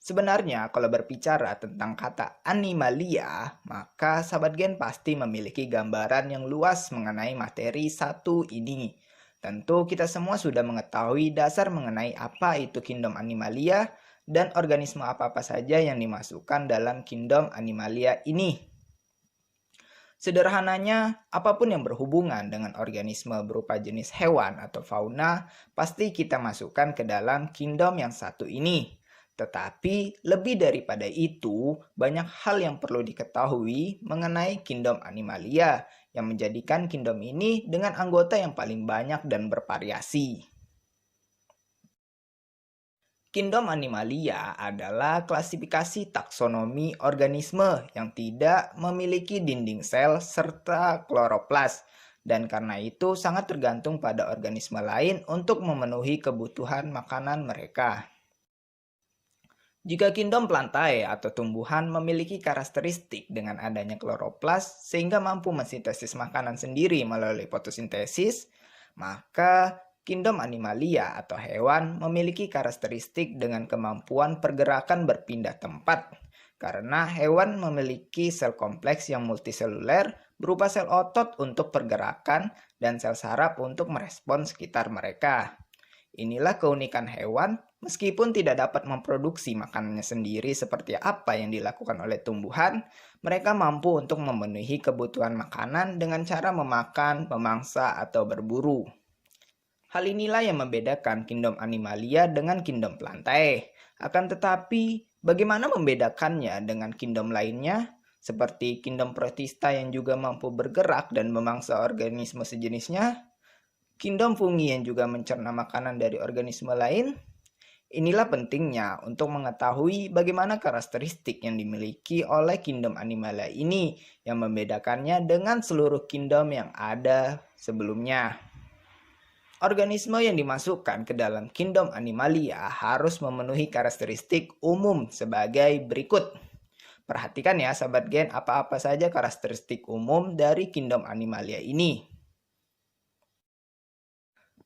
Sebenarnya kalau berbicara tentang kata animalia, maka sahabat gen pasti memiliki gambaran yang luas mengenai materi satu ini. Tentu kita semua sudah mengetahui dasar mengenai apa itu kingdom animalia dan organisme apa-apa saja yang dimasukkan dalam kingdom animalia ini. Sederhananya, apapun yang berhubungan dengan organisme berupa jenis hewan atau fauna, pasti kita masukkan ke dalam kingdom yang satu ini. Tetapi lebih daripada itu, banyak hal yang perlu diketahui mengenai kingdom animalia yang menjadikan kingdom ini dengan anggota yang paling banyak dan bervariasi. Kingdom Animalia adalah klasifikasi taksonomi organisme yang tidak memiliki dinding sel serta kloroplas, dan karena itu sangat tergantung pada organisme lain untuk memenuhi kebutuhan makanan mereka. Jika kingdom plantae atau tumbuhan memiliki karakteristik dengan adanya kloroplas sehingga mampu mensintesis makanan sendiri melalui fotosintesis, maka kingdom animalia atau hewan memiliki karakteristik dengan kemampuan pergerakan berpindah tempat. Karena hewan memiliki sel kompleks yang multiseluler berupa sel otot untuk pergerakan dan sel saraf untuk merespons sekitar mereka. Inilah keunikan hewan, meskipun tidak dapat memproduksi makanannya sendiri seperti apa yang dilakukan oleh tumbuhan, mereka mampu untuk memenuhi kebutuhan makanan dengan cara memakan, memangsa, atau berburu. Hal inilah yang membedakan kingdom animalia dengan kingdom plantae. Akan tetapi, bagaimana membedakannya dengan kingdom lainnya? Seperti kingdom protista yang juga mampu bergerak dan memangsa organisme sejenisnya? Kingdom fungi yang juga mencerna makanan dari organisme lain? Inilah pentingnya untuk mengetahui bagaimana karakteristik yang dimiliki oleh kingdom animalia ini yang membedakannya dengan seluruh kingdom yang ada sebelumnya. Organisme yang dimasukkan ke dalam kingdom animalia harus memenuhi karakteristik umum sebagai berikut. Perhatikan ya sahabat gen apa-apa saja karakteristik umum dari kingdom animalia ini.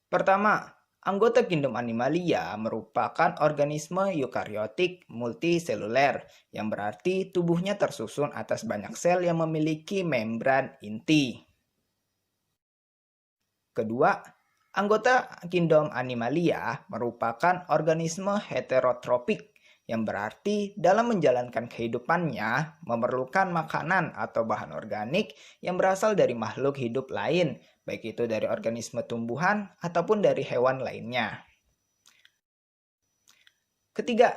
Pertama, anggota kingdom animalia merupakan organisme eukariotik multiseluler, yang berarti tubuhnya tersusun atas banyak sel yang memiliki membran inti. Kedua, anggota kingdom animalia merupakan organisme heterotropik, yang berarti dalam menjalankan kehidupannya memerlukan makanan atau bahan organik yang berasal dari makhluk hidup lain, baik itu dari organisme tumbuhan ataupun dari hewan lainnya. Ketiga,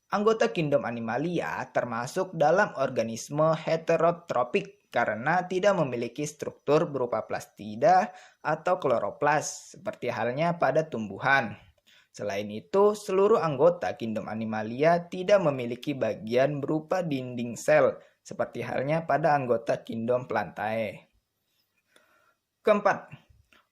anggota kingdom animalia termasuk dalam organisme heterotropik karena tidak memiliki struktur berupa plastida atau kloroplas seperti halnya pada tumbuhan. Selain itu, seluruh anggota kingdom animalia tidak memiliki bagian berupa dinding sel seperti halnya pada anggota kingdom plantae. Keempat,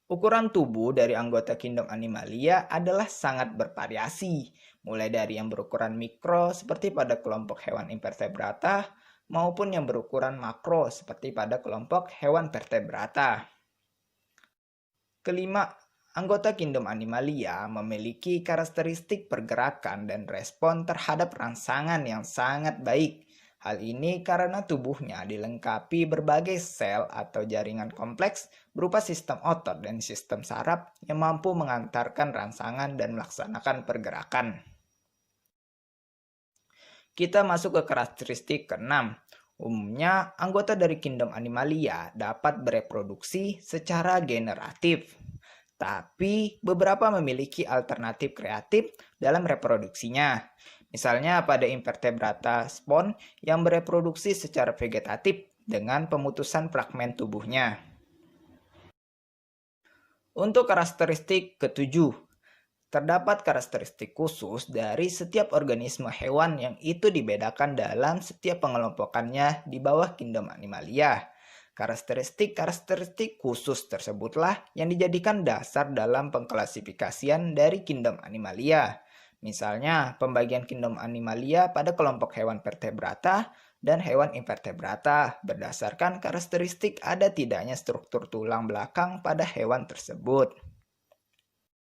ukuran tubuh dari anggota kingdom animalia adalah sangat bervariasi, mulai dari yang berukuran mikro seperti pada kelompok hewan invertebrata maupun yang berukuran makro seperti pada kelompok hewan vertebrata. Kelima, anggota kingdom animalia memiliki karakteristik pergerakan dan respon terhadap rangsangan yang sangat baik. Hal ini karena tubuhnya dilengkapi berbagai sel atau jaringan kompleks berupa sistem otot dan sistem saraf yang mampu mengantarkan rangsangan dan melaksanakan pergerakan. Kita masuk ke karakteristik keenam. Umumnya, anggota dari kingdom animalia dapat bereproduksi secara generatif. Tapi beberapa memiliki alternatif kreatif dalam reproduksinya. Misalnya pada invertebrata spon yang bereproduksi secara vegetatif dengan pemutusan fragmen tubuhnya. Untuk karakteristik ketujuh, terdapat karakteristik khusus dari setiap organisme hewan yang itu dibedakan dalam setiap pengelompokannya di bawah kingdom animalia. Karakteristik khusus tersebutlah yang dijadikan dasar dalam pengklasifikasian dari kingdom animalia. Misalnya, pembagian kingdom animalia pada kelompok hewan vertebrata dan hewan invertebrata berdasarkan karakteristik ada tidaknya struktur tulang belakang pada hewan tersebut.